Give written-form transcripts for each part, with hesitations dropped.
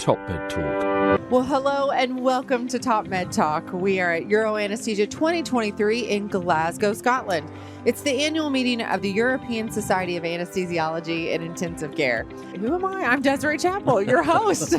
Top Med Talk. Well, hello and welcome to Top Med Talk. We are at Euro Anesthesia 2023 in Glasgow, Scotland. It's the annual meeting of the European Society of Anesthesiology and Intensive Care. Who am I? I'm Desiree Chappell, your host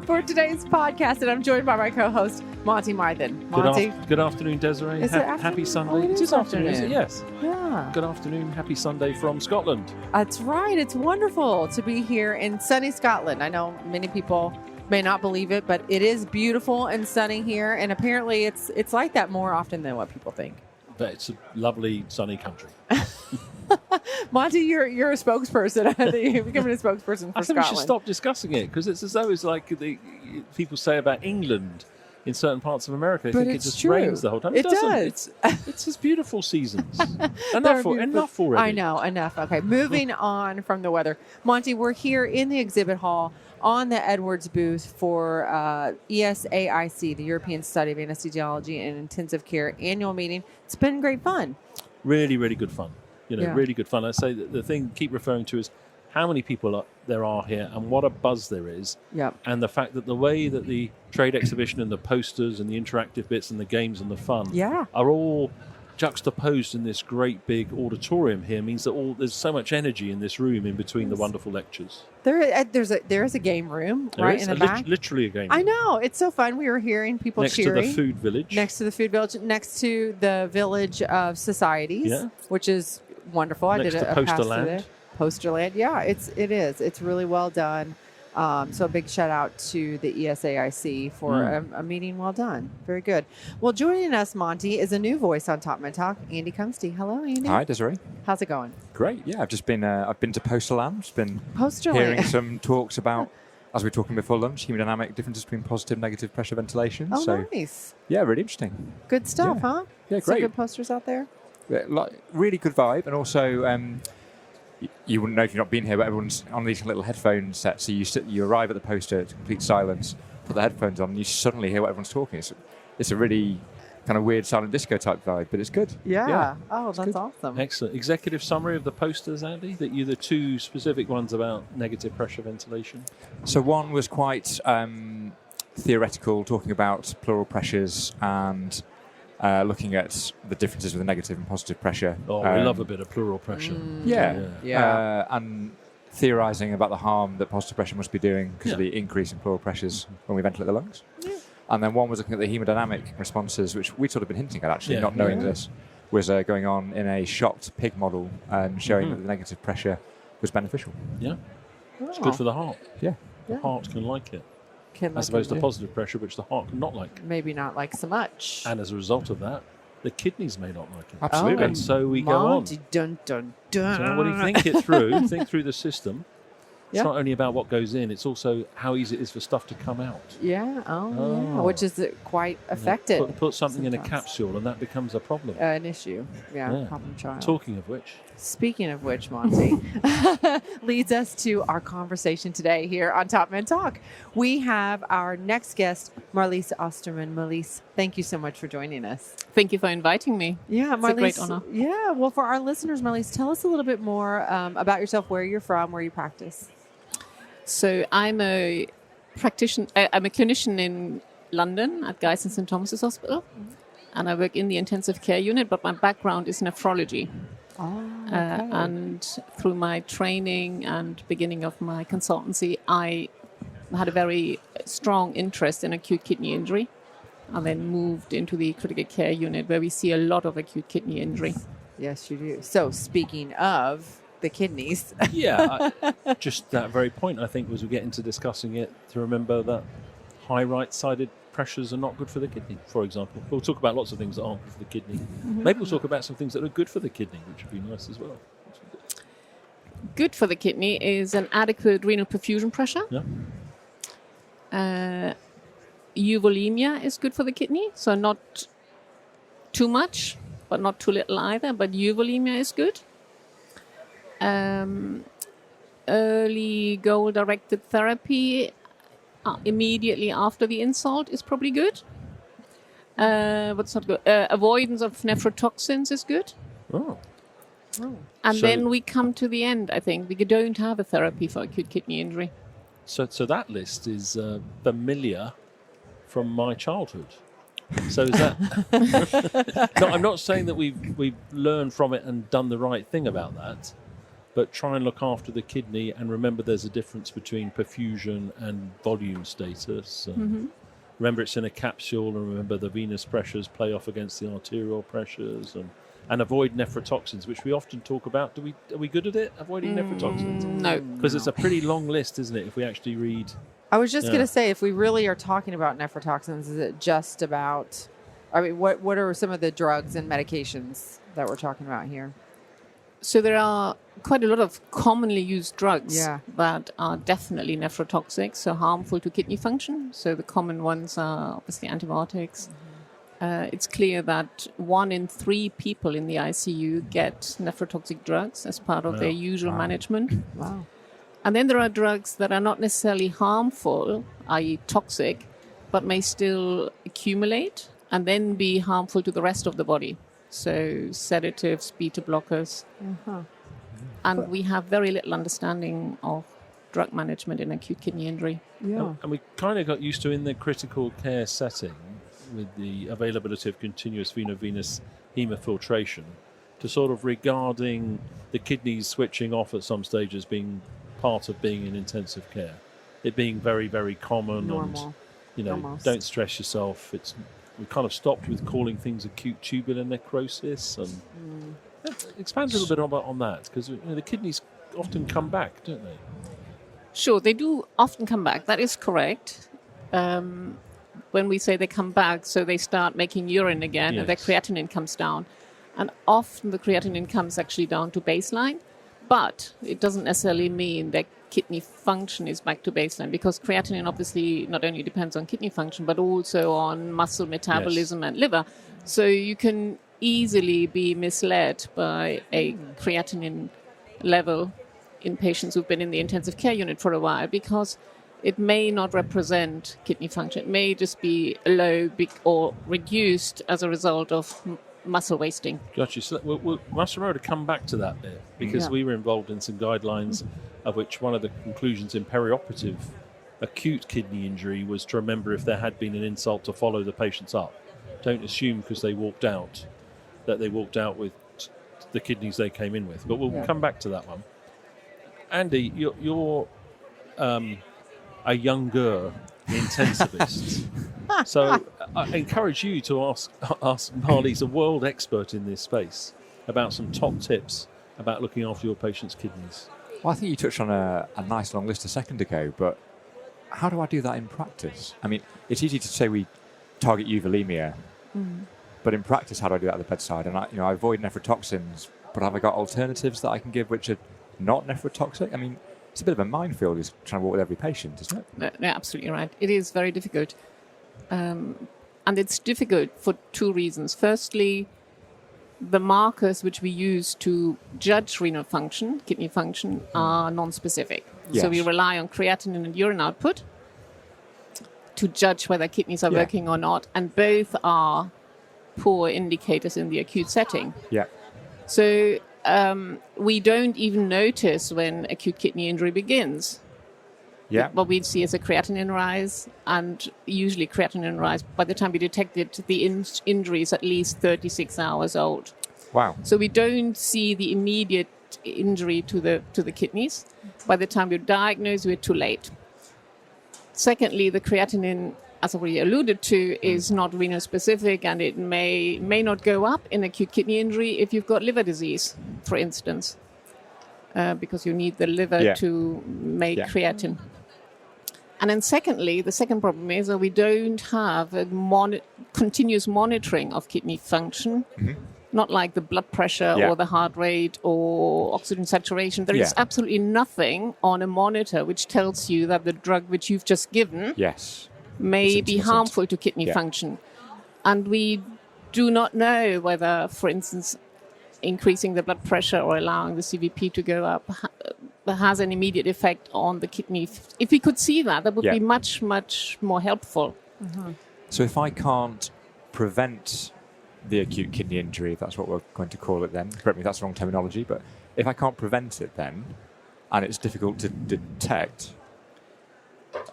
for today's podcast, and I'm joined by my co-host, Monty Mythen. Monty. Good afternoon, Desiree. Happy Sunday. Oh, it is afternoon. Is it? Yes. Yeah. Good afternoon. Happy Sunday from Scotland. That's right. It's wonderful to be here in sunny Scotland. I know many people may not believe it, but it is beautiful and sunny here, and apparently it's like that more often than what people think. But it's a lovely, sunny country. Monty, you're a spokesperson. I think you're becoming a spokesperson for Scotland. I think we should stop discussing it, because it's as though it's like the people say about England in certain parts of America. I think it just rains the whole time. It doesn't. does. It's just beautiful seasons. Enough already. I know, enough. Okay, moving on from the weather. Monty, we're here in the exhibit hall on the Edwards booth for ESAIC, the European Society of Anesthesiology and Intensive Care annual meeting. It's been great fun. Really, really good fun. Really good fun. I say that the thing I keep referring to is how many people there are here and what a buzz there is. Yep. And the fact that the way that the trade exhibition and the posters and the interactive bits and the games and the fun are all juxtaposed in this great big auditorium here means that there's so much energy in this room in between the wonderful lectures. There is a game room in the back. Literally a game room. I know. It's so fun. We were hearing people cheering. Next to the food village. Next to the food village. Next to the village of societies, which is wonderful. I did a pass through there. Posterland. Yeah, it is. It's really well done. So a big shout out to the ESAIC for a meeting well done. Very good. Well, joining us, Monty, is a new voice on Top Med Talk, Andy Cumpstey. Hello, Andy. Hi, Desiree. How's it going? Great. Yeah, I've just been. I've been to Posterland. Been Posterland. hearing some talks about, as we were talking before lunch, hemodynamic differences between positive and negative pressure ventilation. Oh, so, nice. Yeah, really interesting. Good stuff, huh? Yeah, Some great. good posters out there. Yeah, really good vibe, and also. You wouldn't know if you've not been here, but everyone's on these little headphone sets. So you arrive at the poster to complete silence, put the headphones on, and you suddenly hear what everyone's talking. It's a really kind of weird silent disco type vibe, but it's good. Yeah. Oh, that's awesome. Excellent. Executive summary of the posters, Andy, that you the two specific ones about negative pressure ventilation. So one was quite theoretical, talking about pleural pressures and looking at the differences with the negative and positive pressure. Oh, we love a bit of pleural pressure. And theorising about the harm that positive pressure must be doing because of the increase in pleural pressures when we ventilate the lungs. Yeah. And then one was looking at the hemodynamic responses, which we'd sort of been hinting at actually, not knowing this, was going on in a shocked pig model and showing that the negative pressure was beneficial. Yeah. It's good for the heart. Yeah. The heart can like it. As opposed to positive pressure, which the heart cannot like. Maybe not like so much. And as a result of that, the kidneys may not like it. Absolutely. And so we go on. Dun, dun, dun. So when you think it through, think through the system, it's not only about what goes in, it's also how easy it is for stuff to come out. Yeah. Yeah. Which is quite affected. Put something in a capsule and that becomes a problem. An issue. Yeah. Problem child. Talking of which. Speaking of which, Monty, leads us to our conversation today here on Top Men Talk. We have our next guest, Marlies Ostermann. Marlies, thank you so much for joining us. Thank you for inviting me. Yeah, Marlies, it's a great honor. Yeah, well, for our listeners, Marlies, tell us a little bit more about yourself, where you're from, where you practice. So I'm a practitioner. I'm a clinician in London at Guy's and St Thomas's Hospital, and I work in the intensive care unit. But my background is nephrology. And through my training and beginning of my consultancy, I had a very strong interest in acute kidney injury, and then moved into the critical care unit where we see a lot of acute kidney injury. Yes, you do. So speaking of the kidneys. Just that very point, I think, was we get into discussing it, to remember that high right-sided pressures are not good for the kidney, for example. We'll talk about lots of things that aren't good for the kidney. Mm-hmm. Maybe we'll talk about some things that are good for the kidney, which would be nice as well. Good for the kidney is an adequate renal perfusion pressure. Yeah. Euvolemia is good for the kidney, so not too much, but not too little either, but euvolemia is good. Early goal-directed therapy immediately after the insult is probably good. What's not good? Avoidance of nephrotoxins is good. And then we come to the end, I think. We don't have a therapy for acute kidney injury. So that list is familiar from my childhood. So is that? No, I'm not saying that we've learned from it and done the right thing about that, but try and look after the kidney and remember there's a difference between perfusion and volume status. Remember it's in a capsule, and remember the venous pressures play off against the arterial pressures, and avoid nephrotoxins, which we often talk about. Are we good at it, avoiding nephrotoxins? No. Because it's a pretty long list, isn't it, if we actually read... I was just going to say, if we really are talking about nephrotoxins, is it just about... I mean, what are some of the drugs and medications that we're talking about here? So there are quite a lot of commonly used drugs that are definitely nephrotoxic, so harmful to kidney function. So the common ones are obviously antibiotics. It's clear that 1 in 3 people in the ICU get nephrotoxic drugs as part of their usual management. Wow. And then there are drugs that are not necessarily harmful, i.e. toxic, but may still accumulate and then be harmful to the rest of the body. So sedatives, beta blockers. And we have very little understanding of drug management in acute kidney injury. Yeah. And we kind of got used to, in the critical care setting, with the availability of continuous venous hemofiltration, to sort of regarding the kidneys switching off at some stage as being part of being in intensive care. It being very, very common. Normal. And, Almost. Don't stress yourself. We kind of stopped with calling things acute tubular necrosis, and expand a little bit on that, because the kidneys often come back, don't they? Sure, they do often come back. That is correct. When we say they come back, so they start making urine again, and their creatinine comes down. And often the creatinine comes actually down to baseline, but it doesn't necessarily mean that kidney function is back to baseline, because creatinine obviously not only depends on kidney function, but also on muscle metabolism and liver. So you can easily be misled by a creatinine level in patients who've been in the intensive care unit for a while, because it may not represent kidney function. It may just be low or reduced as a result of muscle wasting. Gotcha. So we'll must remember to come back to that bit, because we were involved in some guidelines, of which one of the conclusions in perioperative acute kidney injury was to remember, if there had been an insult, to follow the patients up. Don't assume because they walked out that they walked out with the kidneys they came in with. But we'll come back to that one. Andy, you're a younger intensivist. So I encourage you to ask Marlies, a world expert in this space, about some top tips about looking after your patient's kidneys. Well, I think you touched on a nice long list a second ago, but how do I do that in practice? I mean, it's easy to say we target euvolemia, but in practice, how do I do that at the bedside? And I avoid nephrotoxins, but have I got alternatives that I can give which are not nephrotoxic? I mean, it's a bit of a minefield just trying to work with every patient, isn't it? Yeah, absolutely right. It is very difficult. And it's difficult for 2 reasons. Firstly, the markers which we use to judge renal function, kidney function, are non-specific. Yes. So we rely on creatinine and urine output to judge whether kidneys are working or not, and both are poor indicators in the acute setting. Yeah. So we don't even notice when acute kidney injury begins. Yeah. What we see is a creatinine rise, and usually creatinine rise, by the time we detect it, the injury is at least 36 hours old. Wow. So we don't see the immediate injury to the kidneys. By the time we're diagnosed, we're too late. Secondly, the creatinine, as already alluded to, is not renal specific, and it may not go up in acute kidney injury if you've got liver disease, for instance, because you need the liver to make creatine. And then secondly, the second problem is that we don't have a continuous monitoring of kidney function, not like the blood pressure or the heart rate or oxygen saturation. There is absolutely nothing on a monitor which tells you that the drug which you've just given may be harmful to kidney function. And we do not know whether, for instance, increasing the blood pressure or allowing the CVP to go up has an immediate effect on the kidney. If we could see that, that would be much, much more helpful. So if I can't prevent the acute kidney injury, if that's what we're going to call it then, correct me if that's the wrong terminology, but if I can't prevent it then, and it's difficult to detect,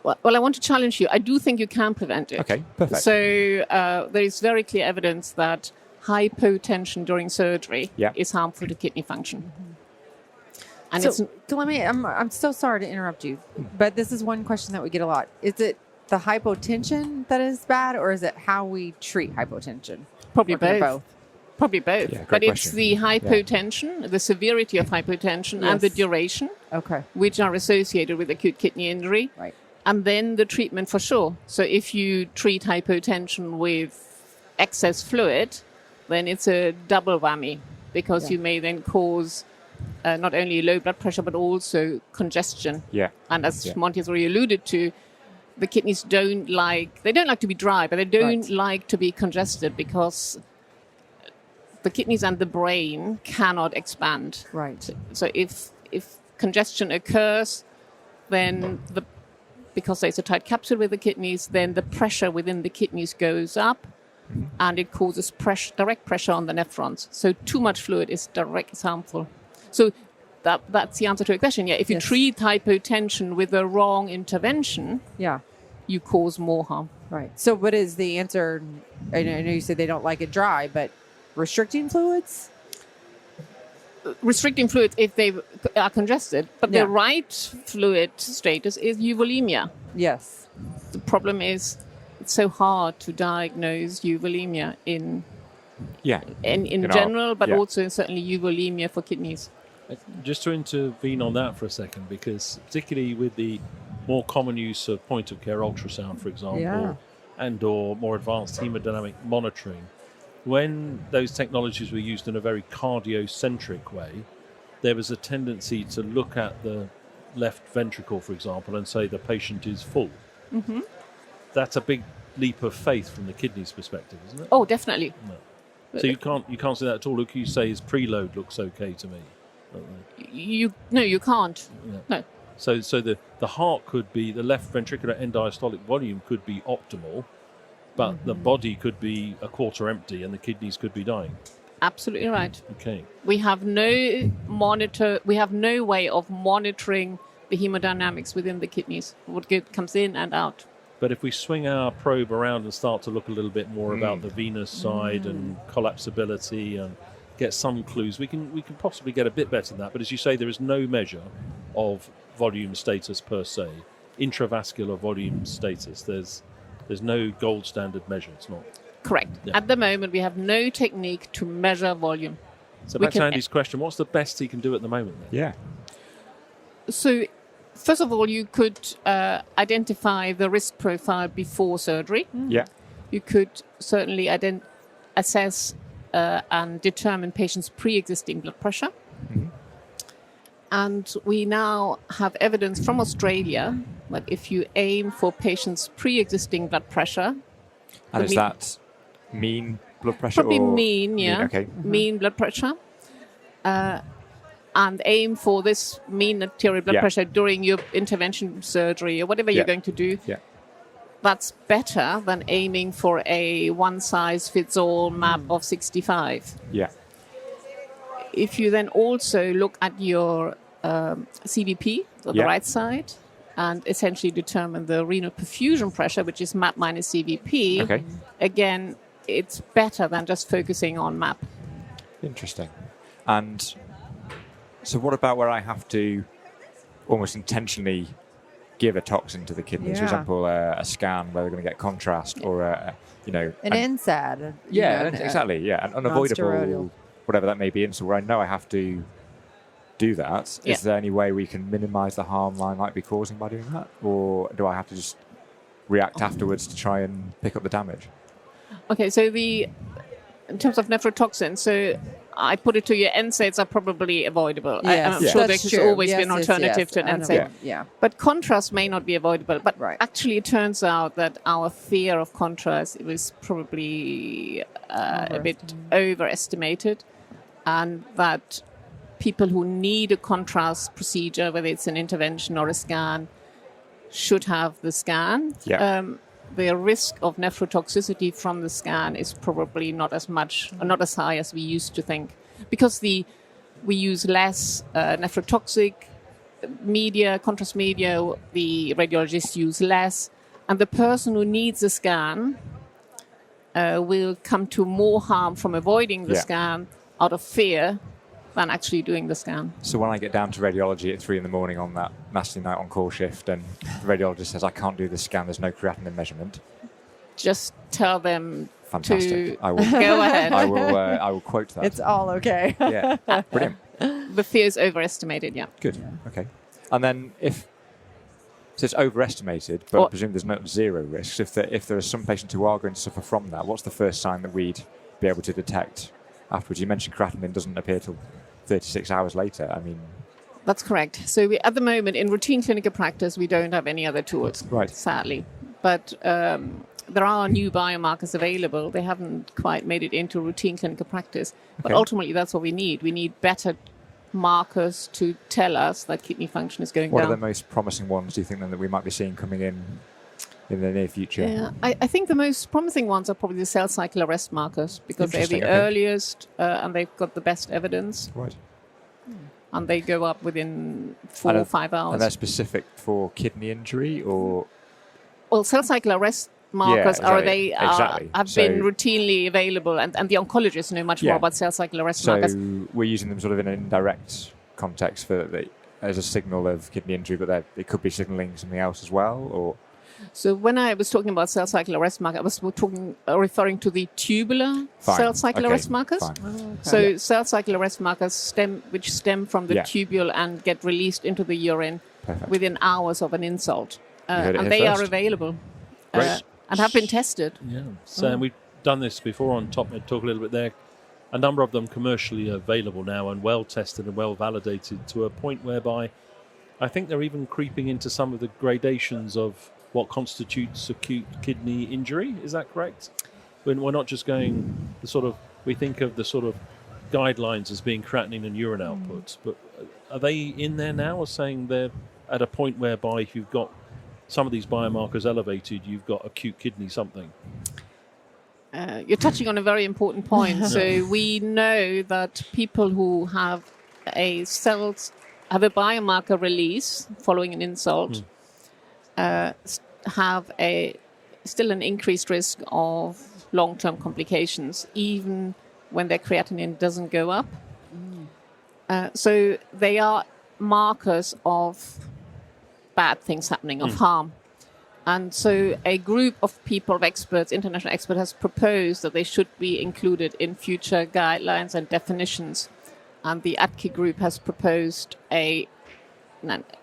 Well, I want to challenge you. I do think you can prevent it. Okay, perfect. So there is very clear evidence that hypotension during surgery is harmful to kidney function. And so let me, I'm so sorry to interrupt you, but this is one question that we get a lot. Is it the hypotension that is bad, or is it how we treat hypotension? Probably both. Probably both. Yeah, but question. It's the hypotension, the severity of hypotension, and the duration, which are associated with acute kidney injury. Right. And then the treatment for sure. So if you treat hypotension with excess fluid, then it's a double whammy, because you may then cause not only low blood pressure, but also congestion. Yeah. And as Monty has already alluded to, the kidneys don't like to be dry, but they don't like to be congested, because the kidneys and the brain cannot expand. Right. So if congestion occurs, then because there's a tight capsule with the kidneys, then the pressure within the kidneys goes up, and it causes direct pressure on the nephrons. So too much fluid is harmful. So that's the answer to your question. Yeah, if you treat hypotension with the wrong intervention, you cause more harm. Right. So what is the answer? I know you said they don't like it dry, but restricting fluids? Restricting fluids if they are congested, but the right fluid status is euvolemia. Yes. The problem is it's so hard to diagnose euvolemia in general, but also certainly euvolemia for kidneys. Just to intervene on that for a second, because particularly with the more common use of point-of-care ultrasound, for example, and or more advanced hemodynamic monitoring, when those technologies were used in a very cardiocentric way, there was a tendency to look at the left ventricle, for example, and say the patient is full. Mm-hmm. That's a big leap of faith from the kidney's perspective, isn't it? Oh, definitely. No. So you can't say that at all. Look, you say his preload looks okay to me. You can't. Yeah. No. So the heart could be, the left ventricular end diastolic volume could be optimal, but the body could be a quarter empty and the kidneys could be dying. Absolutely right. Okay. We have no way of monitoring the hemodynamics within the kidneys, what comes in and out. But if we swing our probe around and start to look a little bit more about the venous side and collapsibility and get some clues, we can possibly get a bit better than that. But as you say, there is no measure of volume status per se, intravascular volume status. There's no gold standard measure. It's not. Correct. Yeah. At the moment, we have no technique to measure volume. So back to Andy's question, what's the best he can do at the moment then? Yeah. So first of all, you could identify the risk profile before surgery. Yeah. You could certainly assess and determine patients' pre-existing blood pressure. Mm-hmm. And we now have evidence from Australia that if you aim for patients' pre-existing blood pressure... And is that mean blood pressure? Probably mean, yeah. Okay. Mm-hmm. Mean blood pressure. And aim for this mean arterial blood pressure during your intervention surgery or whatever you're going to do. Yeah. That's better than aiming for a one-size-fits-all map of 65. Yeah. If you then also look at your CVP, on the right side, and essentially determine the renal perfusion pressure, which is MAP minus CVP, again, it's better than just focusing on MAP. Interesting. And so what about where I have to almost intentionally give a toxin to the kidneys? For example, a scan where they're going to get contrast or, an NSAID. Exactly. Yeah, an unavoidable, whatever that may be. And so where I know I have to do that, is there any way we can minimise the harm I might be causing by doing that? Or do I have to just react afterwards to try and pick up the damage? Okay, so in terms of nephrotoxin, so I put it to you, NSAIDs are probably avoidable. I'm sure there's always been an alternative to an NSAID. Yeah. But contrast may not be avoidable. But actually it turns out that our fear of contrast was probably a bit overestimated, and that people who need a contrast procedure, whether it's an intervention or a scan, should have the scan. Yeah. The risk of nephrotoxicity from the scan is probably not as much, or not as high as we used to think, because we use less nephrotoxic media, contrast media, the radiologists use less, and the person who needs a scan will come to more harm from avoiding the scan out of fear than actually doing the scan. So when I get down to radiology at 3 a.m. on that nasty night on call shift, and the radiologist says I can't do the scan, there's no creatinine measurement, just tell them fantastic. to I will go ahead. I will quote that. It's all okay. Yeah, brilliant. The fear is overestimated. Yeah. Good. Okay. And then so it's overestimated, but I presume there's no zero risks. If there are some patients who are going to suffer from that, what's the first sign that we'd be able to detect afterwards? You mentioned creatinine doesn't appear till 36 hours later. I mean, that's correct. So at the moment, in routine clinical practice, we don't have any other tools, right? Sadly, but there are new biomarkers available. They haven't quite made it into routine clinical practice, but ultimately, that's what we need. We need better markers to tell us that kidney function is going down. What are the most promising ones, do you think, then, that we might be seeing coming in the near future? Yeah, I think the most promising ones are probably the cell cycle arrest markers, because they're the earliest and they've got the best evidence. Right. And they go up within 4 or 5 hours. And they're specific for kidney injury, or? Well, cell cycle arrest markers have been routinely available, and the oncologists know much more about cell cycle arrest markers. So we're using them sort of in an indirect context as a signal of kidney injury, but it could be signaling something else as well, or? So when I was talking about cell cycle arrest marker, I was referring to the tubular cell cycle arrest markers. So cell cycle arrest markers stem from the tubule and get released into the urine within hours of an insult, and they are available. And have been tested. Yeah. So we've done this before on TopMed Talk a little bit there. A number of them commercially available now and well tested and well validated to a point whereby I think they're even creeping into some of the gradations of what constitutes acute kidney injury. Is that correct? When we're not just going we think of the sort of guidelines as being creatinine and urine outputs, but are they in there now, or saying they're at a point whereby if you've got some of these biomarkers elevated, you've got acute kidney something? You're touching on a very important point. So we know that people who have a biomarker release following an insult have still an increased risk of long-term complications, even when their creatinine doesn't go up. So they are markers of bad things happening, of harm. And so a group of people, of experts, international experts, has proposed that they should be included in future guidelines and definitions. And the ATKI group has proposed a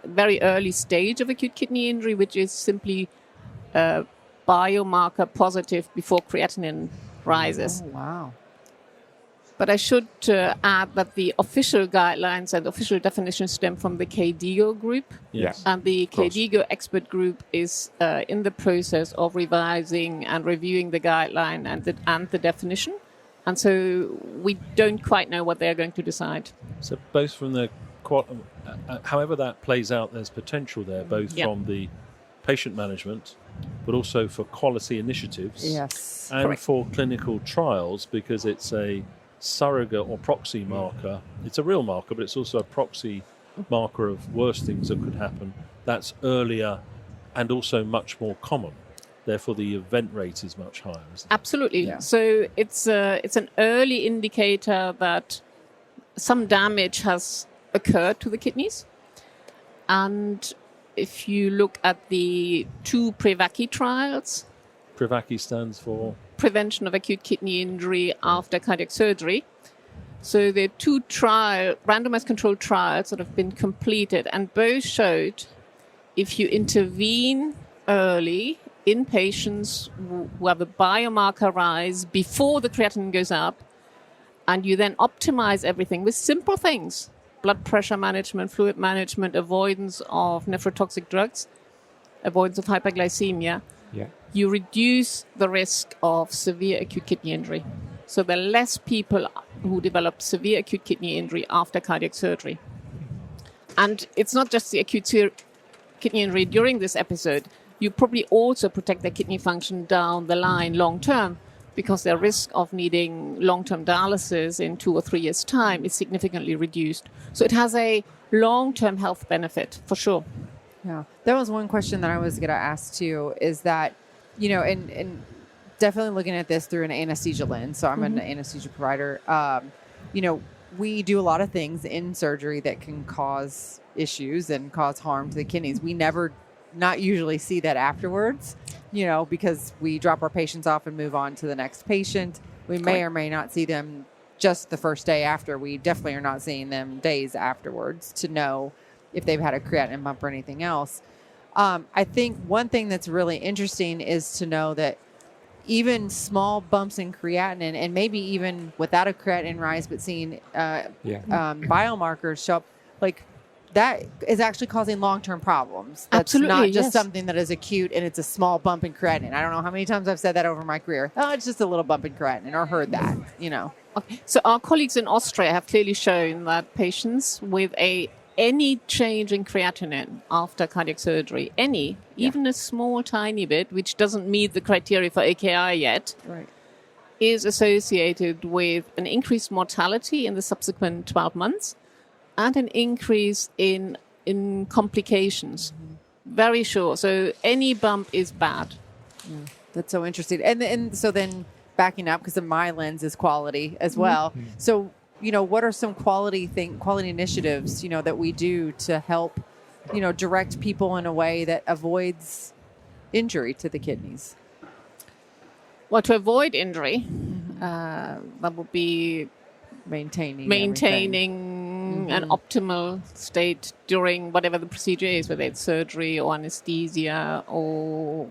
very early stage of acute kidney injury, which is simply biomarker positive before creatinine rises. Oh, wow. But I should add that the official guidelines and official definitions stem from the KDIGO group. Yes. And the KDIGO expert group is in the process of revising and reviewing the guideline and the definition. And so we don't quite know what they're going to decide. So both from the however that plays out, there's potential there, both from the patient management, but also for quality initiatives, and for clinical trials, because it's a surrogate or proxy marker. It's a real marker, but it's also a proxy marker of worse things that could happen. That's earlier and also much more common. Therefore, the event rate is much higher, isn't it? Absolutely. Yeah. So it's an early indicator that some damage has occurred to the kidneys. And if you look at the 2 PREVACI trials... PREVACI stands for? Prevention of acute kidney injury after cardiac surgery. So the 2 randomized controlled trials that have been completed, and both showed if you intervene early in patients who have a biomarker rise before the creatinine goes up, and you then optimize everything with simple things, blood pressure management, fluid management, avoidance of nephrotoxic drugs, avoidance of hyperglycemia, you reduce the risk of severe acute kidney injury. So there are less people who develop severe acute kidney injury after cardiac surgery. And it's not just the acute kidney injury during this episode. You probably also protect their kidney function down the line long term, because their risk of needing long-term dialysis in 2 or 3 years' time is significantly reduced. So it has a long-term health benefit, for sure. Yeah. That was one question that I was going to ask too, is that, and definitely looking at this through an anesthesia lens. So I'm an anesthesia provider. We do a lot of things in surgery that can cause issues and cause harm to the kidneys. We not usually see that afterwards, because we drop our patients off and move on to the next patient. We may or may not see them just the first day after. We definitely are not seeing them days afterwards to know if they've had a creatinine bump or anything else. I think one thing that's really interesting is to know that even small bumps in creatinine, and maybe even without a creatinine rise, but seeing biomarkers show up, like that is actually causing long-term problems. That's not just something that is acute and it's a small bump in creatinine. I don't know how many times I've said that over my career. Oh, it's just a little bump in creatinine, or heard that, Okay. So our colleagues in Austria have clearly shown that patients with any change in creatinine after cardiac surgery, even a small tiny bit, which doesn't meet the criteria for AKI yet, is associated with an increased mortality in the subsequent 12 months and an increase in complications. Very sure. So any bump is bad. Yeah. That's so interesting. And so then backing up, because of my lens is quality as well. So, what are some quality initiatives, that we do to help, direct people in a way that avoids injury to the kidneys? Well, to avoid injury, that would be maintaining an optimal state during whatever the procedure is, whether it's surgery or anesthesia or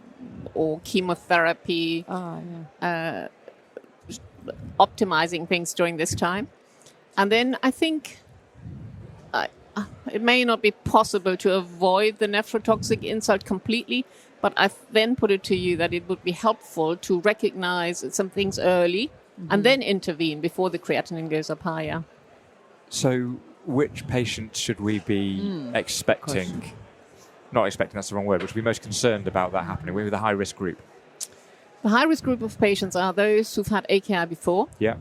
chemotherapy. Optimizing things during this time. And then I think it may not be possible to avoid the nephrotoxic insult completely, but I then put it to you that it would be helpful to recognize some things early and then intervene before the creatinine goes up higher. So which patients should we be expecting? Not expecting, that's the wrong word, but should we be most concerned about that happening? We're the high-risk group. The high-risk group of patients are those who've had AKI before. Yeah.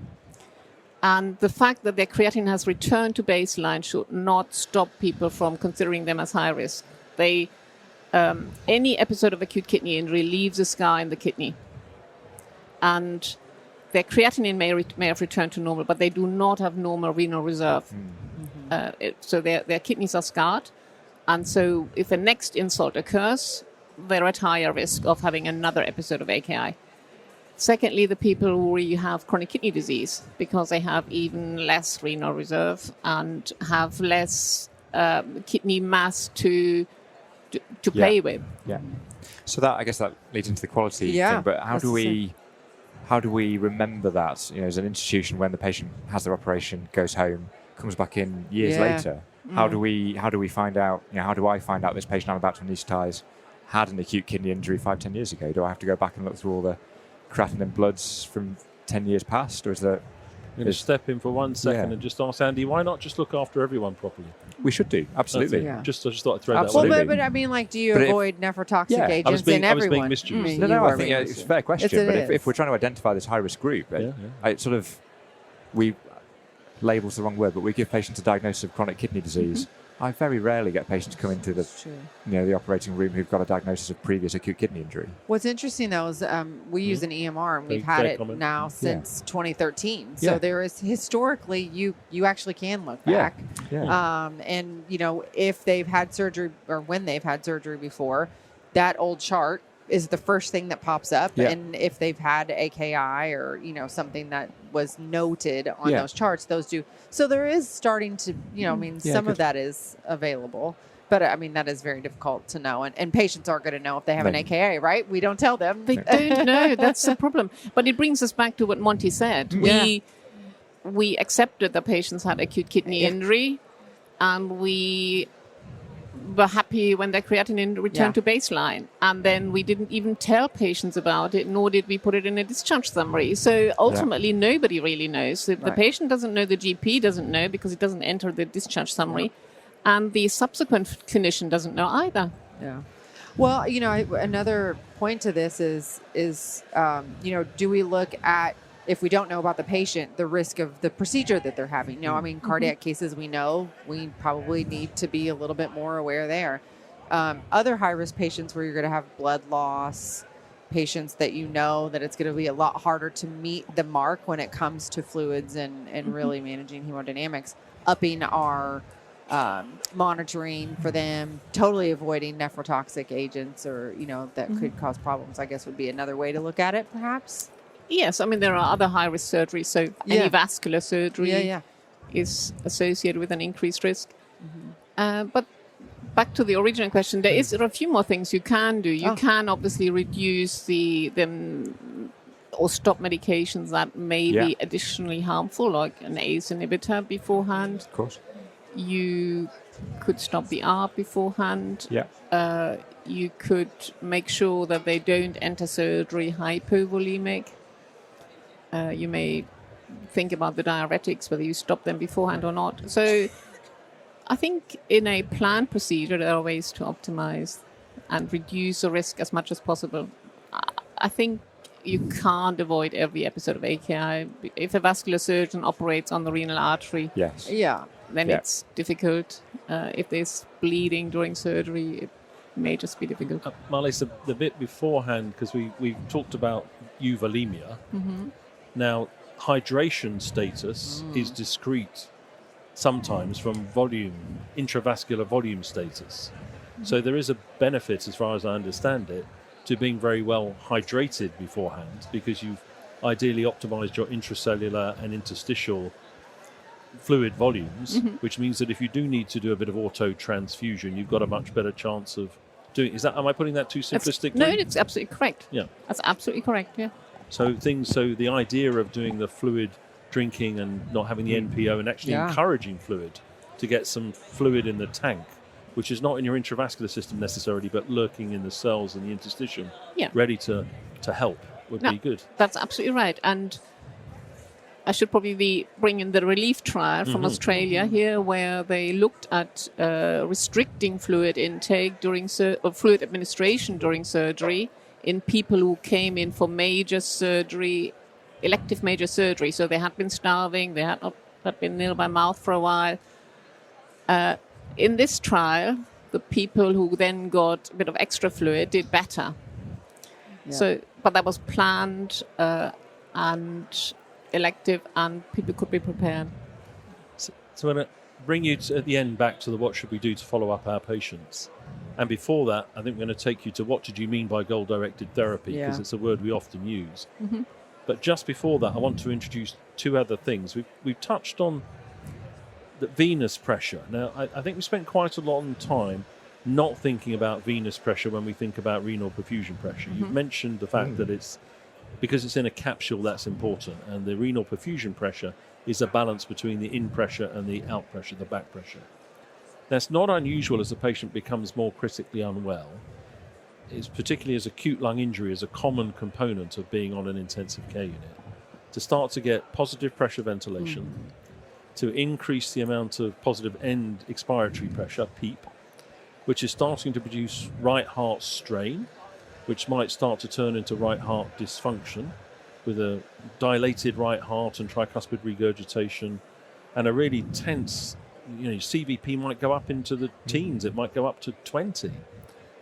And the fact that their creatinine has returned to baseline should not stop people from considering them as high risk. Any episode of acute kidney injury leaves a scar in the kidney. And their creatinine may have returned to normal, but they do not have normal renal reserve. So their kidneys are scarred. And so if a next insult occurs, they're at higher risk of having another episode of AKI. Secondly, the people who really have chronic kidney disease, because they have even less renal reserve and have less kidney mass to play with. Yeah. So I guess that leads into the quality thing. But how do we remember that? As an institution, when the patient has their operation, goes home, comes back in years later, how do we find out? How do I find out this patient I'm about to anaesthetize had an acute kidney injury 5-10 years ago? Do I have to go back and look through all the creatinine bloods from 10 years past, or is there? I'm going to step in for 1 second and just ask Andy, why not just look after everyone properly? We should do, absolutely. I just thought I'd throw that one. Well, but I mean, do you avoid nephrotoxic agents in everyone? I was being mischievous. No, I think it's a fair question. But if we're trying to identify this high-risk group, we label's the wrong word, but we give patients a diagnosis of chronic kidney disease. I very rarely get patients come into the operating room who've got a diagnosis of previous acute kidney injury. What's interesting though is we use an EMR and we've had it now since 2013. So there is historically you actually can look back. And if they've had surgery or when they've had surgery before, that old chart is the first thing that pops up. And if they've had AKI or something that was noted on those charts, those do. So there is starting to some of that is available, but that is very difficult to know, and patients are going to know if they have an AKI, right? We don't tell them. They don't know. That's the problem. But it brings us back to what Monty said. We accepted that patients had acute kidney injury, and we were happy when their creatinine returned to baseline. And then we didn't even tell patients about it, nor did we put it in a discharge summary. So ultimately, nobody really knows. The patient doesn't know, the GP doesn't know because it doesn't enter the discharge summary. And the subsequent clinician doesn't know either. Yeah. Well, another point to this is do we look at, if we don't know about the patient, the risk of the procedure that they're having? No, I mean, cardiac cases, we know we probably need to be a little bit more aware there. Other high-risk patients where you're going to have blood loss, patients that that it's going to be a lot harder to meet the mark when it comes to fluids and really managing hemodynamics, upping our monitoring for them, totally avoiding nephrotoxic agents or, that could cause problems, I guess would be another way to look at it, perhaps. Yes, I mean, there are other high-risk surgeries. So any vascular surgery is associated with an increased risk. But back to the original question, there are a few more things you can do. You can obviously reduce or stop medications that may be additionally harmful, like an ACE inhibitor beforehand. Of course. You could stop the ARB beforehand. Yeah. You could make sure that they don't enter surgery hypovolemic. You may think about the diuretics, whether you stop them beforehand or not. So I think in a planned procedure, there are ways to optimize and reduce the risk as much as possible. I think you can't avoid every episode of AKI. If a vascular surgeon operates on the renal artery, then it's difficult. If there's bleeding during surgery, it may just be difficult. Marlies, the bit beforehand, because we've talked about euvolemia. Now, hydration status is discrete sometimes from intravascular volume status. So there is a benefit, as far as I understand it, to being very well hydrated beforehand, because you've ideally optimized your intracellular and interstitial fluid volumes, which means that if you do need to do a bit of auto transfusion, you've got a much better chance of doing. Am I putting that too simplistically? No, it's absolutely correct. Yeah, that's absolutely correct. Yeah. So the idea of doing the fluid drinking and not having the NPO and actually encouraging fluid to get some fluid in the tank, which is not in your intravascular system necessarily, but lurking in the cells and the interstitium, ready to help would be good. That's absolutely right. And I should probably bring in the relief trial from Australia here, where they looked at restricting fluid intake or fluid administration during surgery in people who came in for major surgery, elective major surgery. So they had been starving, they had been nil by mouth for a while. In this trial, the people who then got a bit of extra fluid did better. Yeah. But that was planned and elective, and people could be prepared. So I'm going to bring you at the end back to what should we do to follow up our patients. And before that, I think we're going to take you to what did you mean by goal-directed therapy, because it's a word we often use. But just before that, I want to introduce two other things. We've touched on the venous pressure. Now, I think we spent quite a long time not thinking about venous pressure when we think about renal perfusion pressure. You've mentioned the fact that because it's in a capsule, that's important. And the renal perfusion pressure is a balance between the in pressure and the out pressure, the back pressure. That's not unusual as a patient becomes more critically unwell. It's particularly as acute lung injury is a common component of being on an intensive care unit. To start to get positive pressure ventilation, to increase the amount of positive end expiratory pressure, PEEP, which is starting to produce right heart strain, which might start to turn into right heart dysfunction with a dilated right heart and tricuspid regurgitation and a really tense, CVP might go up into the teens, it might go up to 20.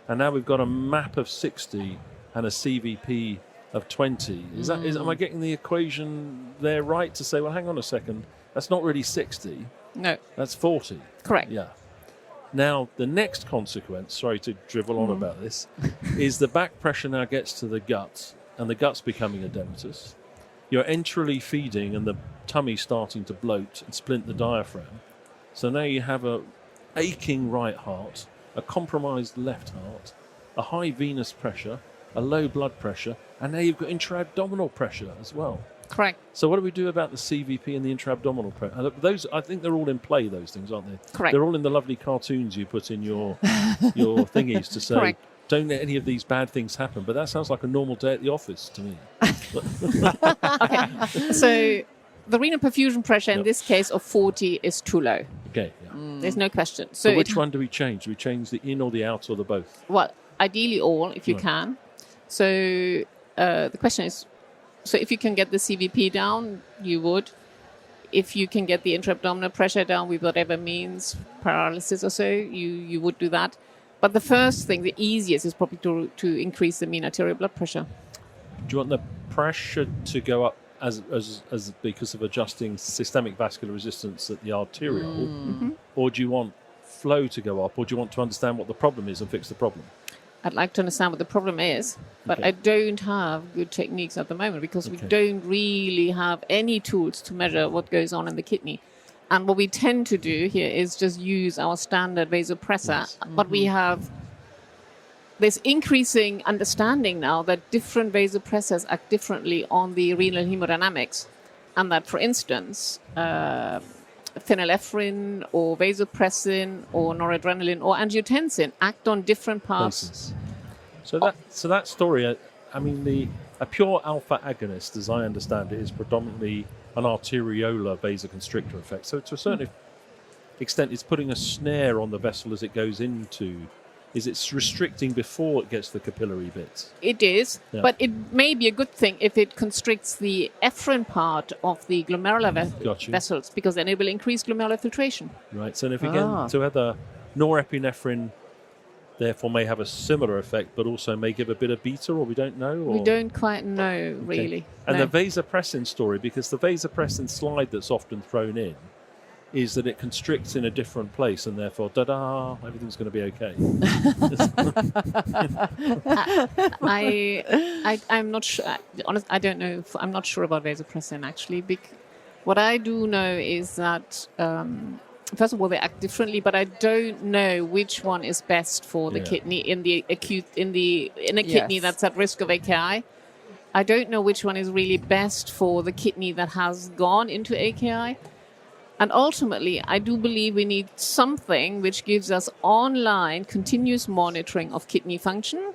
And now we've got a MAP of 60 and a CVP of 20. Am I getting the equation there right to say, well, hang on a second, that's not really 60. No. That's 40. Correct. Yeah. Now, the next consequence, sorry to drivel on about this, is the back pressure now gets to the gut, and the gut's becoming edematous. You're enterally feeding, and the tummy starting to bloat and splint the diaphragm. So now you have a aching right heart, a compromised left heart, a high venous pressure, a low blood pressure, and now you've got intra-abdominal pressure as well. Correct. So what do we do about the CVP and the intra-abdominal pressure? Those, I think they're all in play, those things, aren't they? Correct. They're all in the lovely cartoons you put in your thingies to say, Correct. Don't let any of these bad things happen. But that sounds like a normal day at the office to me. Okay. So the renal perfusion pressure in this case of 40 is too low. Okay. Yeah. There's no question. So which one do we change? Do we change the in or the out or the both? Well, ideally all, if you can. So the question is, so if you can get the CVP down, you would. If you can get the intra-abdominal pressure down with whatever means, paralysis or so, you would do that. But the first thing, the easiest, is probably to increase the mean arterial blood pressure. Do you want the pressure to go up as because of adjusting systemic vascular resistance at the arterial, or do you want flow to go up, or do you want to understand what the problem is and fix the problem? I'd like to understand what the problem is, but I don't have good techniques at the moment because we don't really have any tools to measure what goes on in the kidney. And what we tend to do here is just use our standard vasopressor, but we have this increasing understanding now that different vasopressors act differently on the renal hemodynamics, and that, for instance, phenylephrine or vasopressin or noradrenaline or angiotensin act on different parts. So that story, I mean, a pure alpha agonist, as I understand it, is predominantly an arteriolar vasoconstrictor effect. So to a certain extent, it's putting a snare on the vessel as it goes into. Is it restricting before it gets the capillary bits? It is, but it may be a good thing if it constricts the efferent part of the glomerular vessels, because then it will increase glomerular filtration. Right, so if again, so whether norepinephrine therefore may have a similar effect, but also may give a bit of beta, or we don't know? Or? We don't quite know, really. And the vasopressin story, because the vasopressin slide that's often thrown in, is that it constricts in a different place, and therefore, da-da, everything's going to be okay. I'm not sure. Honestly, I don't know. I'm not sure about vasopressin, actually. What I do know is that, first of all, they act differently, but I don't know which one is best for the kidney in a kidney that's at risk of AKI. I don't know which one is really best for the kidney that has gone into AKI. And ultimately, I do believe we need something which gives us online continuous monitoring of kidney function.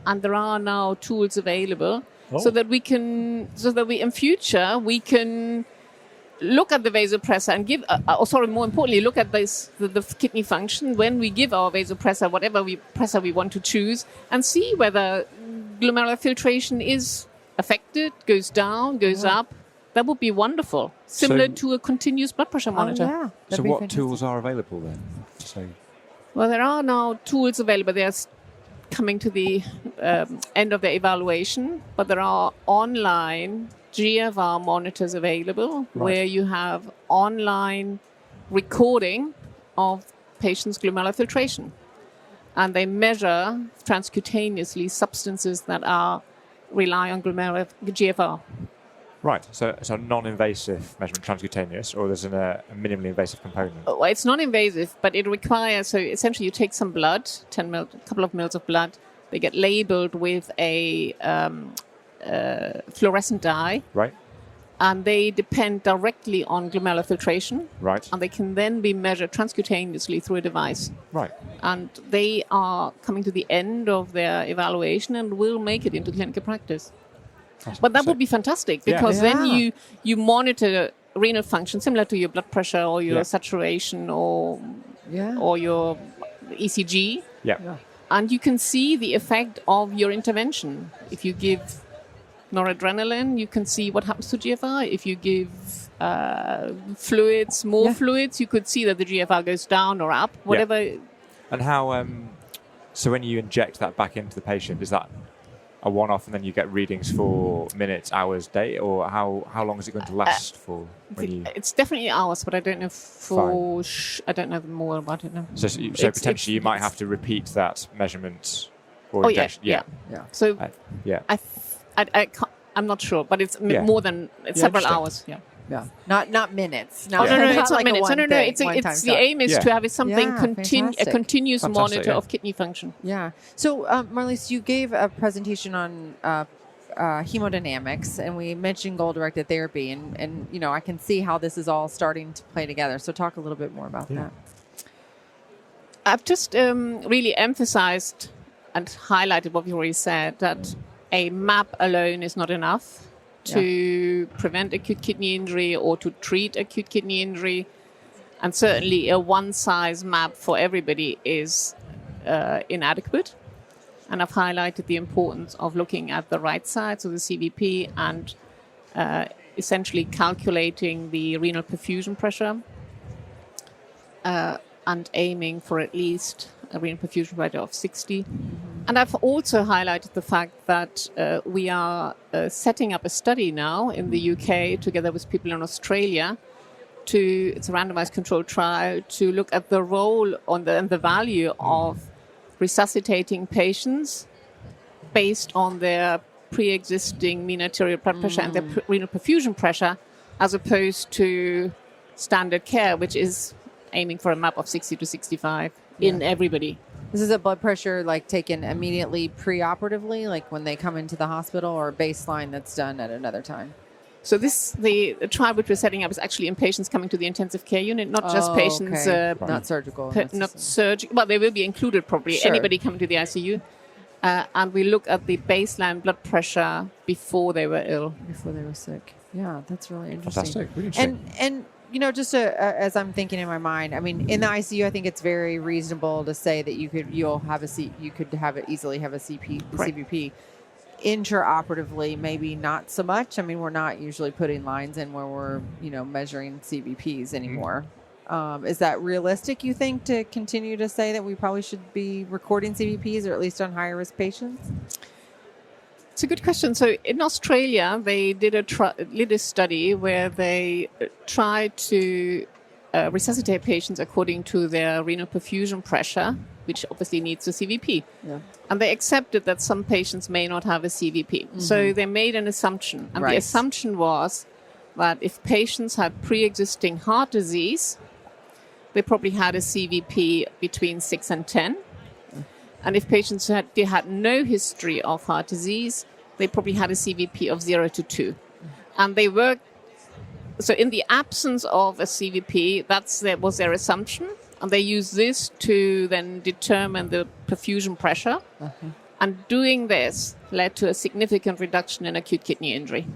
And there are now tools available so that in future we can look at the vasopressor and give, more importantly, look at the kidney function when we give our vasopressor, whatever pressor we want to choose, and see whether glomerular filtration is affected, goes down, goes up. That would be wonderful. Similar to a continuous blood pressure monitor. So what tools are available then? Well, there are now tools available. They're coming to the end of their evaluation, but there are online GFR monitors available where you have online recording of patients' glomerular filtration. And they measure transcutaneously substances that rely on glomerular GFR. Right, so it's a non-invasive measurement, transcutaneous, or there's a minimally invasive component? Well, it's non-invasive, but it requires, so essentially you take some blood, a couple of mils of blood, they get labeled with a fluorescent dye. Right. And they depend directly on glomerular filtration. Right. And they can then be measured transcutaneously through a device. Right. And they are coming to the end of their evaluation and will make it into clinical practice. But that would be fantastic, because then you monitor renal function similar to your blood pressure or your saturation or your ECG. And you can see the effect of your intervention. If you give noradrenaline, you can see what happens to GFR. If you give fluids, fluids, you could see that the GFR goes down or up, whatever. And how, so when you inject that back into the patient, is that a one-off and then you get readings for minutes, hours, day, or how long is it going to last for? It's definitely hours, but I don't know I don't know more about it now. So potentially you might have to repeat that measurement or injection. So I'm not sure, but it's more than several hours. Yeah, not minutes. No, it's not minutes. No. It's the aim is to have something a continuous monitor of kidney function. Yeah. So, Marlies, you gave a presentation on hemodynamics, and we mentioned goal-directed therapy, and I can see how this is all starting to play together. So, talk a little bit more about that. I've just really emphasized and highlighted what you already said, that a map alone is not enough to prevent acute kidney injury or to treat acute kidney injury. And certainly a one-size map for everybody is inadequate. And I've highlighted the importance of looking at the right side, so the CVP, and essentially calculating the renal perfusion pressure and aiming for at least a renal perfusion pressure of 60. And I've also highlighted the fact that we are setting up a study now in the UK together with people in Australia. It's a randomized controlled trial to look at the role and the value of resuscitating patients based on their pre-existing mean arterial blood pressure and their renal perfusion pressure, as opposed to standard care, which is aiming for a map of 60 to 65 in everybody. This is a blood pressure like taken immediately pre-operatively, like when they come into the hospital, or a baseline that's done at another time? So the trial which we're setting up is actually in patients coming to the intensive care unit, not just patients... not surgical. Not surgical. Well, they will be included probably. Sure. Anybody coming to the ICU. And we look at the baseline blood pressure before they were ill. Before they were sick. Yeah, that's really interesting. Fantastic. Really interesting. And you know, just as I'm thinking in my mind, I mean, in the ICU, I think it's very reasonable to say that you could easily have a CVP. Intraoperatively, maybe not so much. I mean, we're not usually putting lines in where we're, measuring CVPs anymore. Is that realistic, you think, to continue to say that we probably should be recording CVPs, or at least on higher risk patients? It's a good question. So in Australia, they did a study where they tried to resuscitate patients according to their renal perfusion pressure, which obviously needs a CVP. Yeah. And they accepted that some patients may not have a CVP. Mm-hmm. So they made an assumption. And the assumption was that if patients had pre-existing heart disease, they probably had a CVP between 6 and 10. And if patients had no history of heart disease, they probably had a CVP of 0 to 2. And they worked... So in the absence of a CVP, that was their assumption. And they used this to then determine the perfusion pressure. Uh-huh. And doing this led to a significant reduction in acute kidney injury.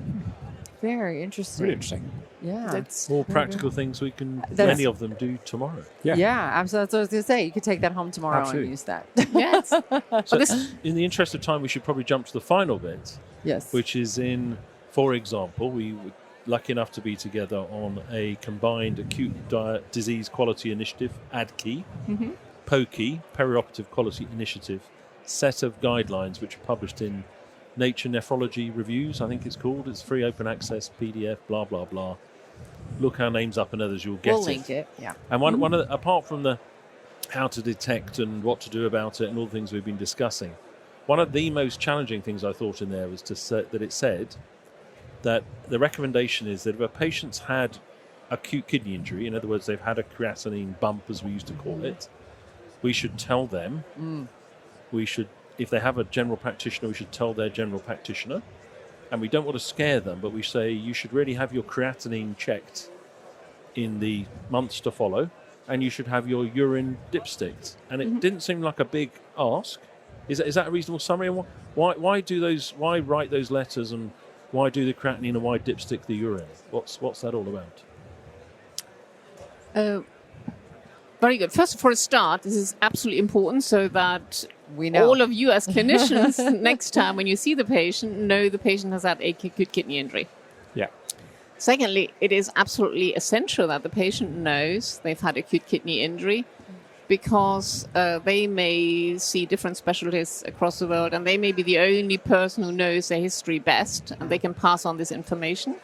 Very interesting. Really interesting. Yeah. That's all practical things we can, many of them, do tomorrow. Yeah, absolutely. That's what I was going to say. You could take that home tomorrow and use that. Yes. So in the interest of time, we should probably jump to the final bit. Yes. Which is for example, we were lucky enough to be together on a combined acute disease quality initiative, ADQI, POQI, perioperative quality initiative, set of guidelines which are published in Nature Nephrology Reviews, I think it's called. It's free open access PDF, blah, blah, blah. Look our names up and others, you'll get it. We'll link it, yeah. And one of the, apart from the how to detect and what to do about it and all the things we've been discussing, one of the most challenging things I thought in there was to say that it said that the recommendation is that if a patient's had acute kidney injury, in other words, they've had a creatinine bump, as we used to call it, we should tell them, if they have a general practitioner, we should tell their general practitioner. And we don't want to scare them, but we say you should really have your creatinine checked in the months to follow, and you should have your urine dipsticked. And it didn't seem like a big ask. Is that a reasonable summary? And why write those letters, and why do the creatinine, and why dipstick the urine? What's that all about? Very good. First, for a start, this is absolutely important so that we know. All of you as clinicians, next time when you see the patient, know the patient has had acute kidney injury. Yeah. Secondly, it is absolutely essential that the patient knows they've had acute kidney injury, because they may see different specialists across the world, and they may be the only person who knows their history best, and they can pass on this information.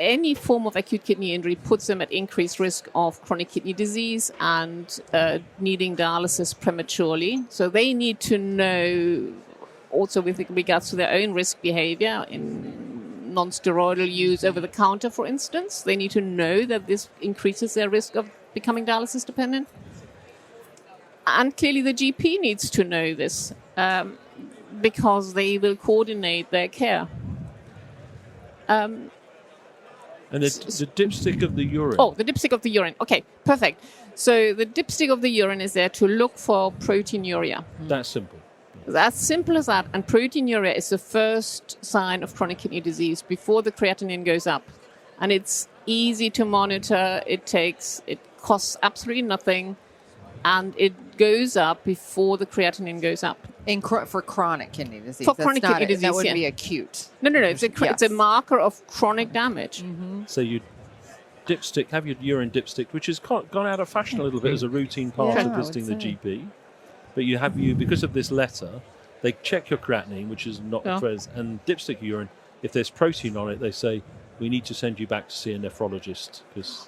Any form of acute kidney injury puts them at increased risk of chronic kidney disease and needing dialysis prematurely. So they need to know, also with regards to their own risk behavior in non-steroidal use over the counter, for instance, they need to know that this increases their risk of becoming dialysis dependent. And clearly the GP needs to know this because they will coordinate their care. And the dipstick of the urine. Oh, the dipstick of the urine. Okay, perfect. So the dipstick of the urine is there to look for proteinuria. That's simple. As simple as that. And proteinuria is the first sign of chronic kidney disease before the creatinine goes up. And it's easy to monitor. It costs absolutely nothing, and it goes up before the creatinine goes up. For chronic kidney disease. For chronic kidney disease, that would be acute. No. It's a marker of chronic damage. Mm-hmm. So you have your urine dipstick, which has gone out of fashion a little bit as a routine part of visiting the GP. But because of this letter, they check your creatinine, which is not and dipstick urine. If there's protein on it, they say, we need to send you back to see a nephrologist.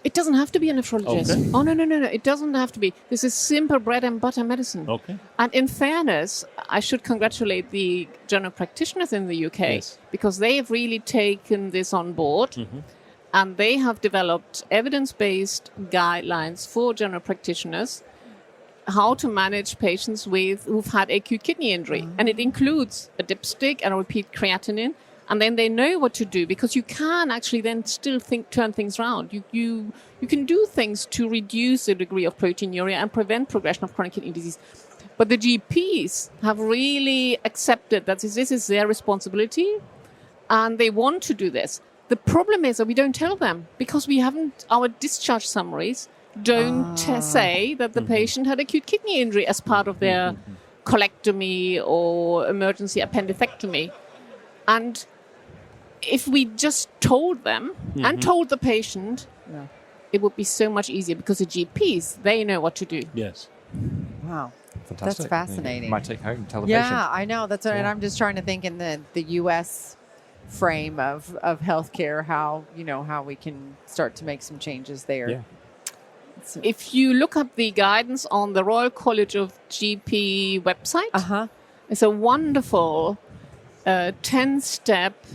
It doesn't have to be a nephrologist. Okay. Oh, no. It doesn't have to be. This is simple bread and butter medicine. Okay. And in fairness, I should congratulate the general practitioners in the UK because they've really taken this on board. Mm-hmm. And they have developed evidence-based guidelines for general practitioners how to manage patients who've had acute kidney injury. Mm-hmm. And it includes a dipstick and a repeat creatinine. And then they know what to do because you can actually then still turn things around. You can do things to reduce the degree of proteinuria and prevent progression of chronic kidney disease. But the GPs have really accepted that this is their responsibility and they want to do this. The problem is that we don't tell them because our discharge summaries don't say that the patient had acute kidney injury as part of their colectomy or emergency appendectomy. And if we just told them and told the patient, it would be so much easier because the GPs, they know what to do. Yes. Wow. Fantastic. That's fascinating. You might take home, tell the patient. Yeah, I know. That's and I'm just trying to think in the U.S. frame of healthcare, how we can start to make some changes there. Yeah. If you look up the guidance on the Royal College of GP website, it's a wonderful 10-step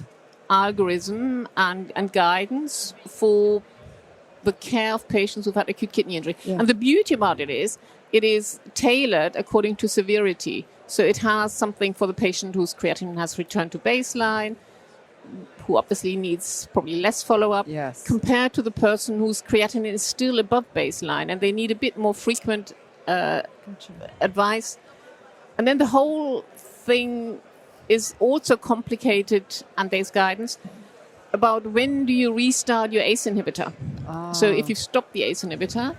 algorithm and guidance for the care of patients who've had acute kidney injury. Yeah. And the beauty about it is tailored according to severity. So it has something for the patient whose creatinine has returned to baseline, who obviously needs probably less follow-up, compared to the person whose creatinine is still above baseline and they need a bit more frequent advice. And then the whole thing is also complicated, and there's guidance about when do you restart your ACE inhibitor. So if you stop the ACE inhibitor,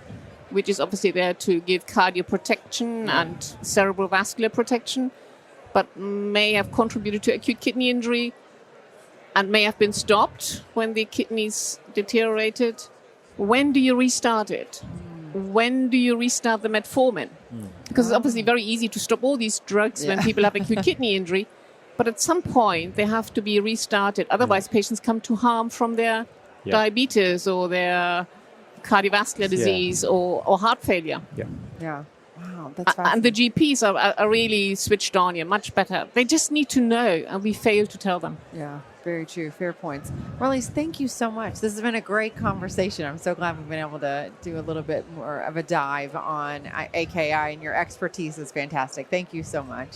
which is obviously there to give cardioprotection and cerebral vascular protection, but may have contributed to acute kidney injury and may have been stopped when the kidneys deteriorated, when do you restart it? When do you restart the metformin? Because it's obviously very easy to stop all these drugs when people have acute kidney injury. But at some point, they have to be restarted. Otherwise, patients come to harm from their diabetes or their cardiovascular disease or heart failure. Yeah. Wow, that's fascinating. And the GPs are really switched on here, much better. They just need to know, and we fail to tell them. Yeah, very true. Fair points. Marlies, thank you so much. This has been a great conversation. I'm so glad we've been able to do a little bit more of a dive on AKI, and your expertise is fantastic. Thank you so much.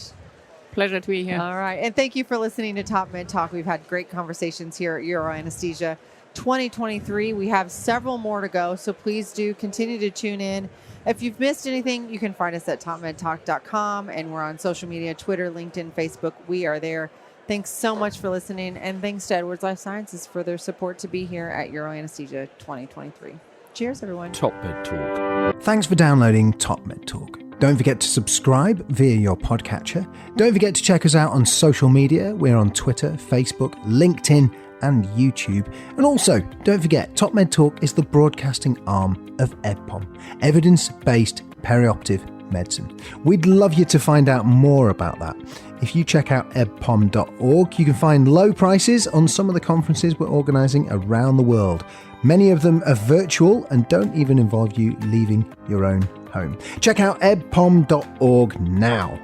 Pleasure to be here. All right. And thank you for listening to Top Med Talk. We've had great conversations here at Euro Anesthesia 2023. We have several more to go, so please do continue to tune in. If you've missed anything, you can find us at topmedtalk.com, and we're on social media, Twitter, LinkedIn, Facebook. We are there. Thanks so much for listening, and thanks to Edwards Lifesciences for their support to be here at Euro Anesthesia 2023. Cheers, everyone. Top Med Talk. Thanks for downloading Top Med Talk. Don't forget to subscribe via your podcatcher. Don't forget to check us out on social media. We're on Twitter, Facebook, LinkedIn, and YouTube. And also, don't forget, Top Med Talk is the broadcasting arm of EBPOM, Evidence-Based Perioperative Medicine. We'd love you to find out more about that. If you check out ebpom.org, you can find low prices on some of the conferences we're organising around the world. Many of them are virtual and don't even involve you leaving your own home. Check out ebpom.org now.